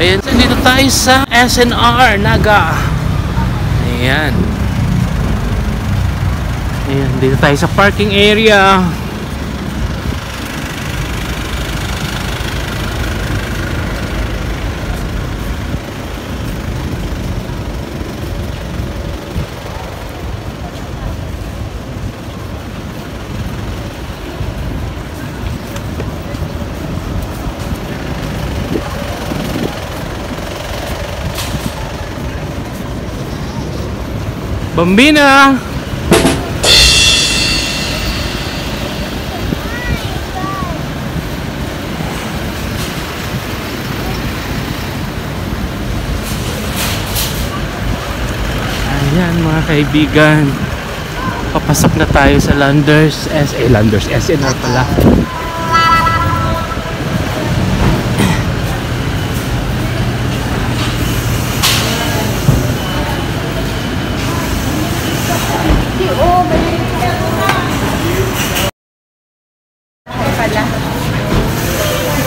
Ayan, dito tayo sa SNR Naga. Ayan. Ayan, dito tayo sa parking area. Bambina! Ayan mga kaibigan, papasok na tayo sa Landers SNR pala.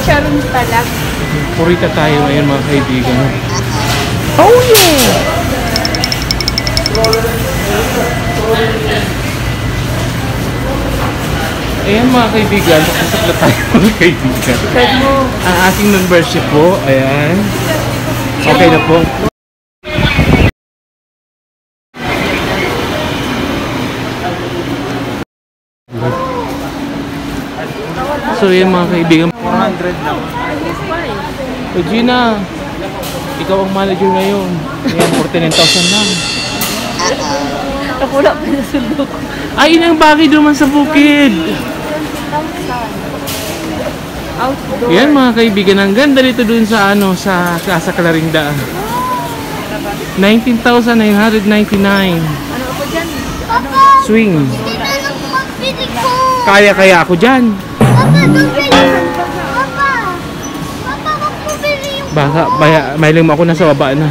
Charon pala. Purita tayo ngayon mga kaibigan. Oh yeah! Ayan mga kaibigan, papasok na tayo mga kaibigan. Ang ating membership po, ayan. Okay na po. So yan mga kaibigan, 400 na. So Gina, ikaw ang manager ngayon. Ayan, 49,000 lang. Wala pa na sundo ko. Ay, yun ang bagay naman sa bukid. Outdoor. Yan mga kaibigan, ang ganda dito dun sa ano, sa Casa Clarinda. 19,999. Ano ako dyan? Swing. Kaya ako dyan. Baka may lang ako nasa baba na.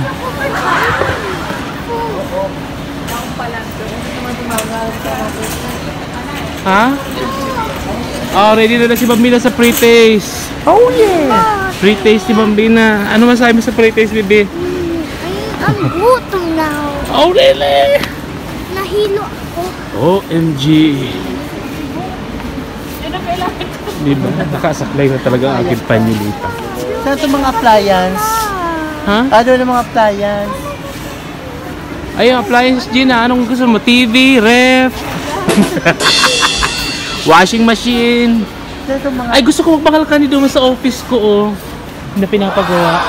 Ha? Oh, ready na si Bambina sa pre-taste. Oh yeah! Pre-taste ni Bambina. Ano masabi mo sa pre-taste, baby? Ang gutom na ako. Oh, really? Nahilo ako. OMG. Diba? Nakasaklay na talaga ang aking panyulita. Saan ito mga appliance? Ha? Ano na mga appliance? Ay, yung appliance, Gina. Anong gusto mo? TV, ref, washing machine. Saan ito mga... Ay, gusto ko magbakal ka doon sa office ko, oh. Na pinapagawa.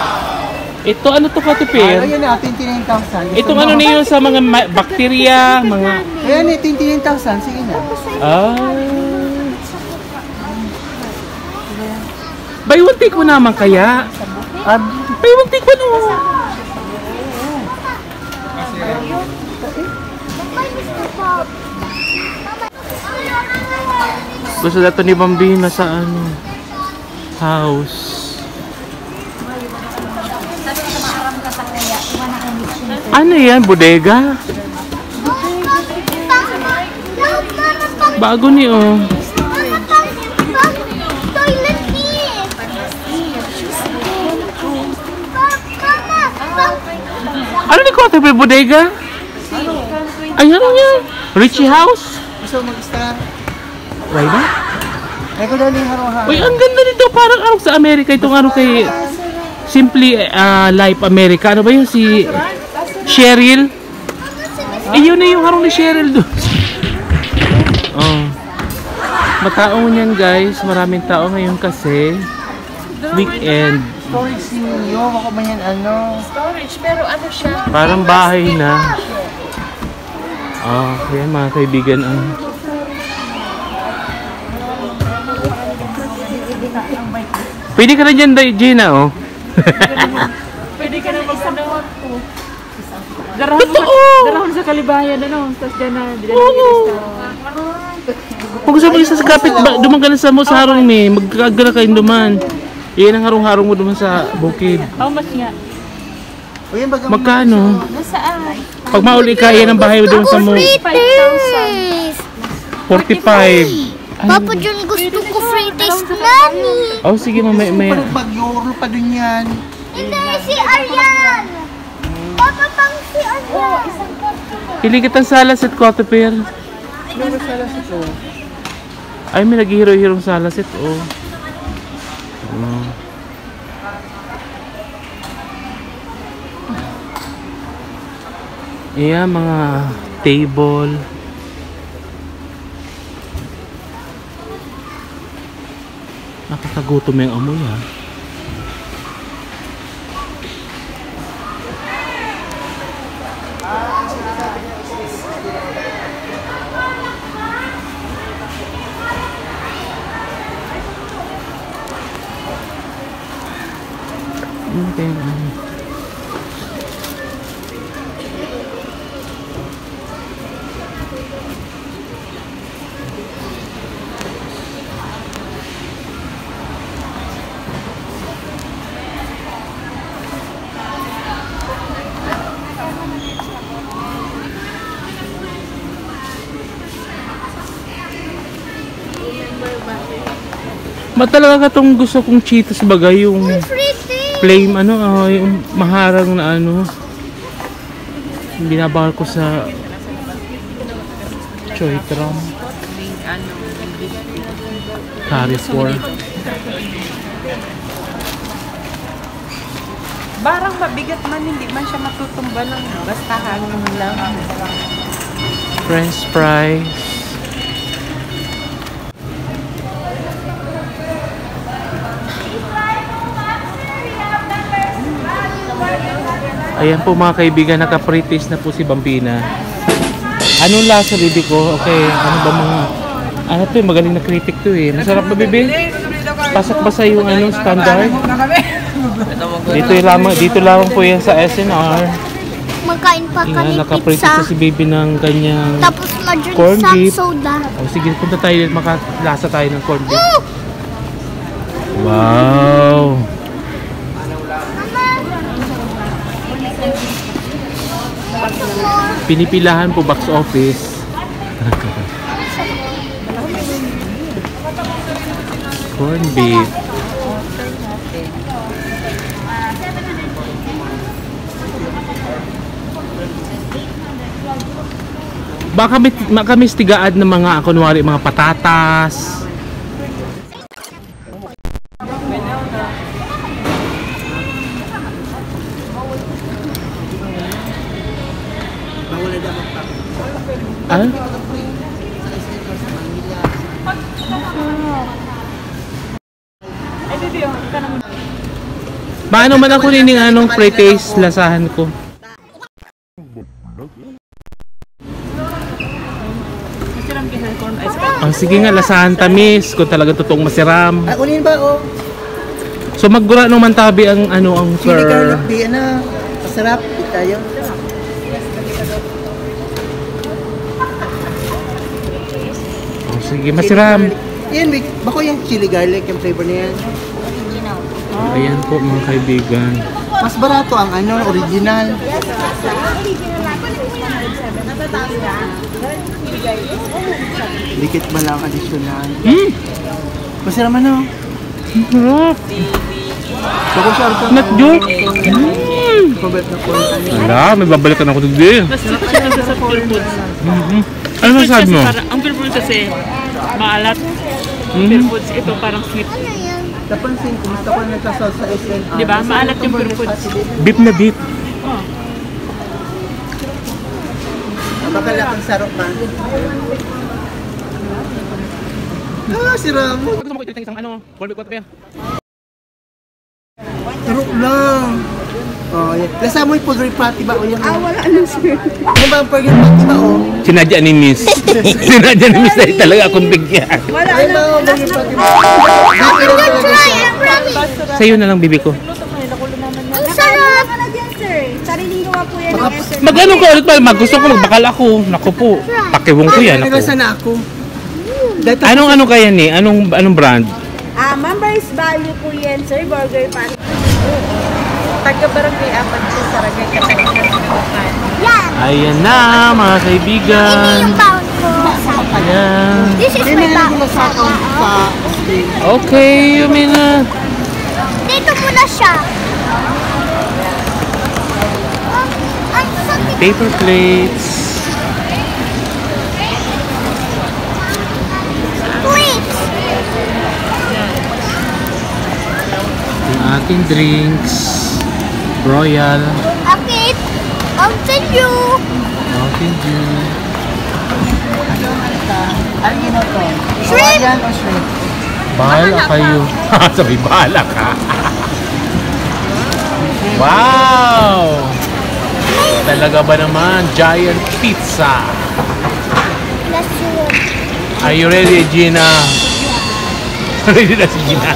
Ito, ano to Katupir? Ayan na, 29,000. Itong ano niyo sa mga bakterya, mga... Ayan eh, 29,000. Sige na. Buy one take mo naman kaya? Buy one take mo no? Gusto na ito ni Bambina sa ano? House. Ano yan? Bodega? Bago ni oh. Ano ni Kote may bodega? Ay, ano yan? Richie House? Gusto mo mag-extra? Why na? Ay ko daw yung haro-haro. Uy, ang ganda nito. Parang araw sa Amerika. Itong araw kay Simply Life America. Ano ba yun? Si Cheryl? Eh, yun na yung harong ni Cheryl doon. Oh. Mataong yan guys. Maraming tao ngayon kasi weekend. Storage ninyo. Baka man yan ano. Storage, pero ano siya? Parang bahay na. Oh, yan mga kaibigan. Pwede ka na dyan, Gina, oh. Pwede ka na magkanawan po. Darahon sa Kalibayan, ano? Tapos dyan na, Kung gusto mo isa sa kapit, duman ka na sa harong may, magkagala kayong duman. Iyan ang harong-harong mo duman sa bukid. How much nga? Magkano? Nasaan? Pag mauli ka, yan ang bahay mo duman sa mo. 5,000. 45. Papa John, gusto ko free taste nani. Oh, sige mamaya. Mag-euro pa dun yan. Hindi, si Aryan! Papa pang si Aryan! Pili kitang salasit, Cotopir. Ano ba sala sa ito? Ay, may naghihiro-hirong salasit, oh. Ayan, mga table. Nakakagutom yung amoy, ha. Okay. Ba talaga katong gusto kong Cheetos bagay yung flame yung maharang na binabawal ko sa Choy Tram Carrefour. Barang mabigat man, hindi man siya matutumba lang. Basta hangin lang. French fries. Ayan po mga kaibigan, naka-pre-taste na po si Bambina. Anong lasa, bibi ko? Okay, ano ba mga... Ano to eh, magaling na critic to eh. Masarap ba, bibi? Pasak ba sa yung standard? Dito lamang po yan sa SNR. Magkain pa kami Ayan, naka-pre-taste pizza. na si bibi ng kanyang Tapos ma-drink corn sa beef. soda. O sige, punta tayo, makalasa tayo ng corn beef. Wow! Pinipilahan po box office. Corn beef. Baka may stigaan ng mga kunwari mga patatas. Ah? Paano man ako nining anong pre-taste lasahan ko? Oh, sige nga, lasahan tamis kung talaga totoong masiram. Ah, unin ba oh? So maggura nung mantabi ang ang Chili garlic di masarap. Di tayo. Oh, sige, masiram. Yan, bako yung chili garlic, yung flavor na yan. Ayan po mga kaibigan. Mas barato ang original. Dikit ba lang additional? Masarap Sarap. Bako siya ito. Not joke. Pabait na po. Wala, may babalikan ako today. Basta siya sa Pure Foods. Ano masabi mo? Ang Pure Foods kasi maalat. Pure Foods, ito parang sweet. Napansin ko, gusto ko nagkasal sa SNR. Diba? Maalat yung Pure Foods. Beef na beef. Oh. Bakala kang sarap man. Si Ramo. Gusto mo ito isang corn beef kaya? Sarap lang. Oh, yan. Lasa mo yung pudre patty ba? O yung... Wala na sir. Yung bang burger patty ba o? Sinadya ni Miss. Sinadya ni Miss dahil talaga akong bigyan. Ay ba o burger patty ba? Try, I promise. Sa'yo na lang bibi ko. Ang sarap! na dyan sir. Sariling gawa po yan ng sir. Mag-ano ka ulit ba? Gusto ko magbakal ako. Naku po. Pakiwong ko yan. Naglasa Ako. na ako. Anong kaya ni? Anong brand? Members value po yan sir. Burger pan. Taga-barangay apat siya sa Ragay Yan. Ayan na mga kaibigan. Ini yung pound ko. Ayan. This is my pound. Okay, Yumi na. Dito muna siya. paper plates. Plates. Yung ating drinks. Royal. Okay. Mountain Dew. Mountain Dew. Ano yun ito? Shrimp. Hawaiian o shrimp? Bahala kayo. Sabi, bahala ka. Wow! Talaga ba naman? Giant pizza. That's good. Are you ready, Gina? Ready na si Gina.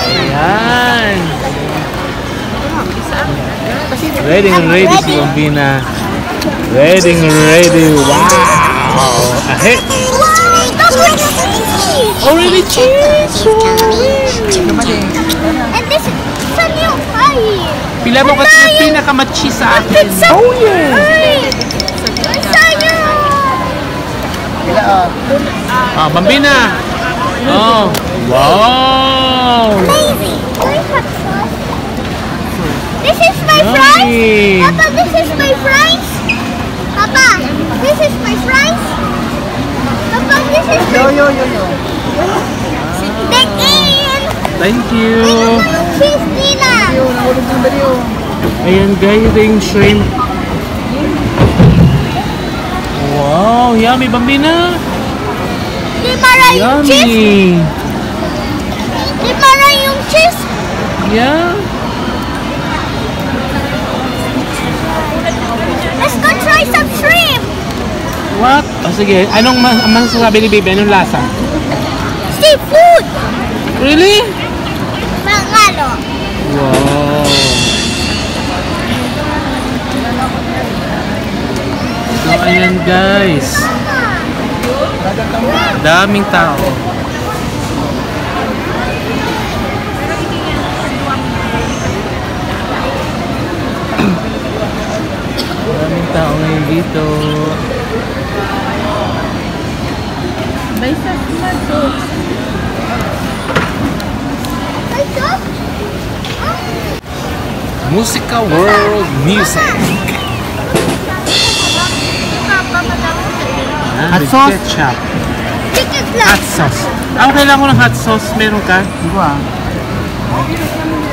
Ayan. Ready si Bombina. Ready. Wow! Ahead! Already cheese! And this is sa new pie. Pila mo kasi yung pinakamatchis sa akin. Oh yeah. Sa'yo. Pila Ah, Bambina! Oh! Wow! Amazing. Hot sauce. This is my fries. Yummy! Papa, this is my fries. Papa, this is my fries. Papa, this is my Yo. Thank you. Thank you! Cheese, Nina. Nahulog ng baliw. Ayan guys, ito yung shrimp. Wow! Yummy, Bambina! Di mara yung cheese. Yummy! Di mara yung cheese. Yeah! Let's go try some shrimp. What? Oh, sige, anong masasabi ni Baby? Anong lasa? Seafood. Really? Mangalo. Wow! So, ayan guys. Daming tao. Daming tao ngayon dito. May sauce. Ay, Dok. Musica World Music. Hot sauce? Ketchup. Chicken lang. Hot sauce. Ah, kailangan ko ng hot sauce. Meron ka? Hindi ko ah.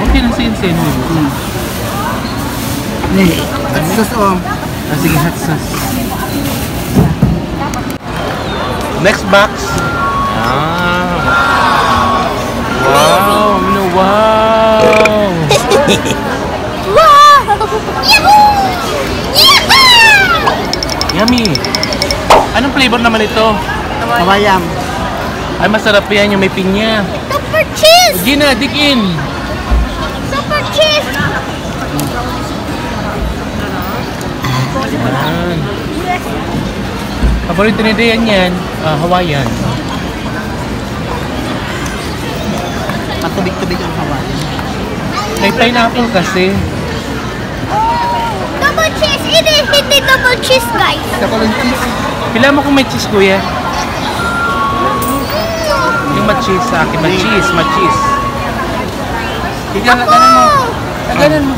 Okay lang sin-sin mo. Hot sauce oh. Ah, sige, hot sauce. Next box. Ah. Wow. No, wow. Wow! Yahoo! Yahoo! Yummy. Anong flavor naman ito? Hawaiian. Ay, masarap yan yung may pinya. Super cheese! Gina, dig in. Super cheese! Yan. Paborito ni Dayan yan, Hawaiian. Patubig-tubig ang Hawaiian. May pineapple kasi. Double cheese! Hindi double cheese, guys! Chocolate cheese. Pila mo kung may cheese, kuya? Yung ma-cheese sa akin. Ma-cheese. Tignan na ganun mo. Ganun mo.